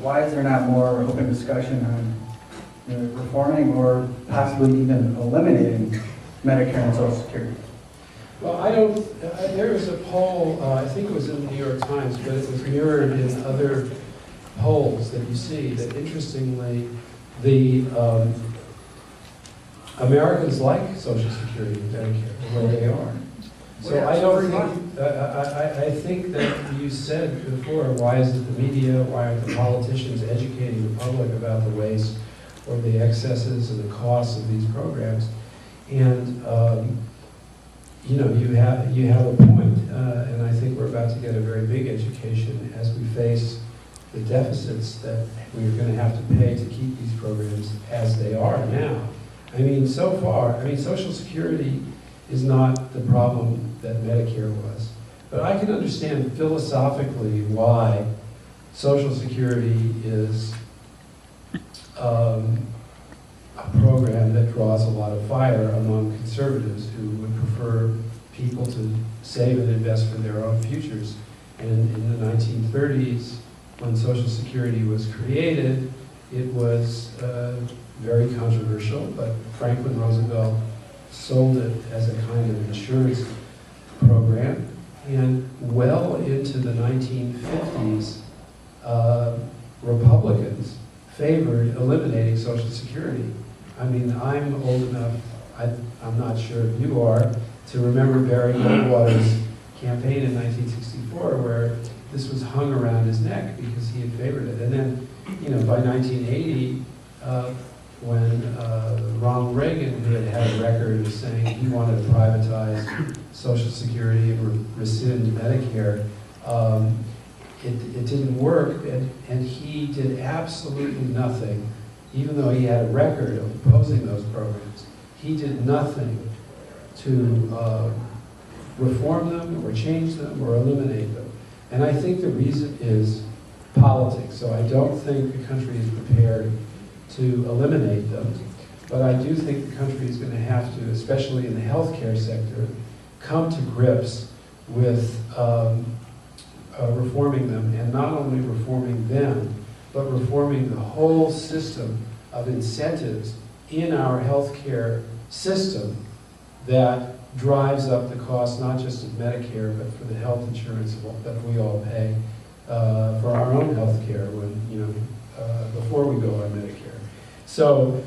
why is there not more open discussion on reforming or possibly even eliminating Medicare and Social Security? Well, there was a poll, I think it was in the New York Times, but it was mirrored in other polls that you see, that interestingly, the Americans like Social Security and Medicare, where they are. So I don't think, I think that you said before, why isn't the media, why aren't the politicians educating the public about the waste or the excesses and the costs of these programs? And you know, you have a point, and I think we're about to get a very big education as we face the deficits that we're going to have to pay to keep these programs as they are now. I mean, so far, Social Security is not the problem that Medicare was. But I can understand philosophically why Social Security is a program that draws a lot of fire among conservatives who would prefer people to save and invest for their own futures. And in the 1930s, when Social Security was created, it was very controversial, but Franklin Roosevelt sold it as a kind of insurance program. And well into the 1950s, Republicans favored eliminating Social Security. I mean, I'm old enough, I'm not sure if you are, to remember Barry Goldwater's campaign in 1964 where this was hung around his neck because he had favored it. And then, you know, by 1980, when Ronald Reagan, who had a record of saying he wanted to privatize Social Security and rescind Medicare, it didn't work, and he did absolutely nothing, even though he had a record of opposing those programs. He did nothing to reform them or change them or eliminate them. And I think the reason is politics. So I don't think the country is prepared to eliminate them, but I do think the country is going to have to, especially in the healthcare sector, come to grips with reforming them, and not only reforming them, but reforming the whole system of incentives in our healthcare system that drives up the cost not just of Medicare, but for the health insurance that we all pay for our own health care when, you know, before we go on Medicare. So,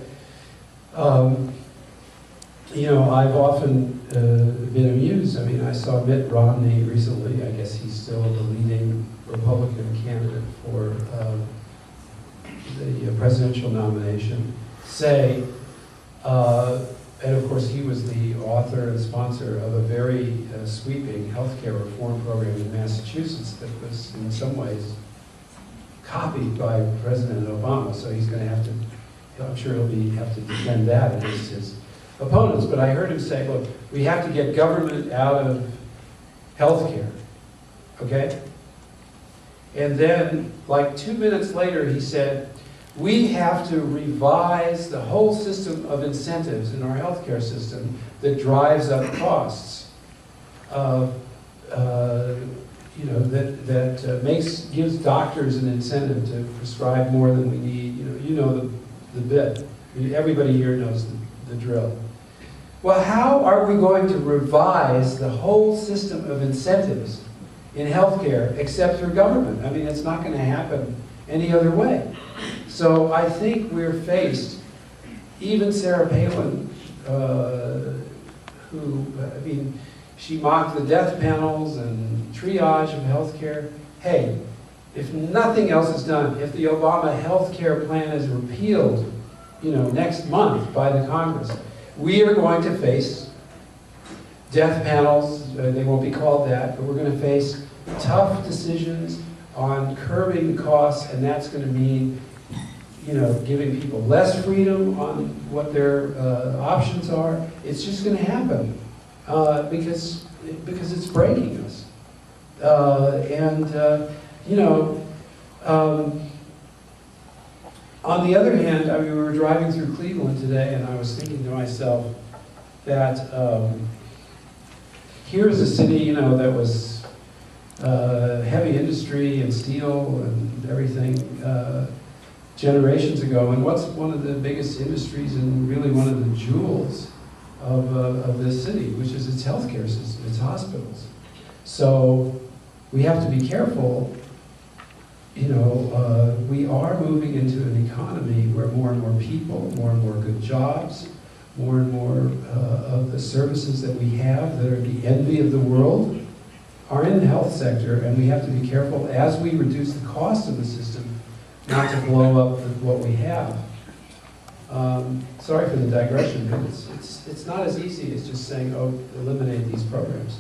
you know, I've often been amused. I mean, I saw Mitt Romney recently. I guess he's still the leading Republican candidate for the presidential nomination, say, and of course he was the author and sponsor of a very sweeping healthcare reform program in Massachusetts that was in some ways copied by President Obama, so he's going to have to, I'm sure he'll have to defend that against his opponents. But I heard him say, look, we have to get government out of healthcare, okay? And then, like 2 minutes later, he said, we have to revise the whole system of incentives in our healthcare system that drives up costs. You know, that gives doctors an incentive to prescribe more than we need. You know the bit. Everybody here knows the drill. Well, how are we going to revise the whole system of incentives in healthcare except through government? I mean, it's not going to happen any other way. So I think we're faced, even Sarah Palin, who, I mean, she mocked the death panels and triage of healthcare. Hey, if nothing else is done, if the Obama health care plan is repealed, you know, next month by the Congress, we are going to face death panels. They won't be called that, but we're going to face tough decisions on curbing costs, and that's going to mean, you know, giving people less freedom on what their options are. It's just going to happen because it's breaking us. You know, on the other hand, I mean, we were driving through Cleveland today, and I was thinking to myself that here's a city, you know, that was heavy industry and steel and everything generations ago. And what's one of the biggest industries and really one of the jewels of this city, which is its healthcare system, its hospitals. So we have to be careful. You know, we are moving into an economy where more and more people, more and more good jobs, more and more of the services that we have that are the envy of the world are in the health sector, and we have to be careful as we reduce the cost of the system not to blow up what we have. Sorry for the digression, but it's not as easy as just saying, oh, eliminate these programs.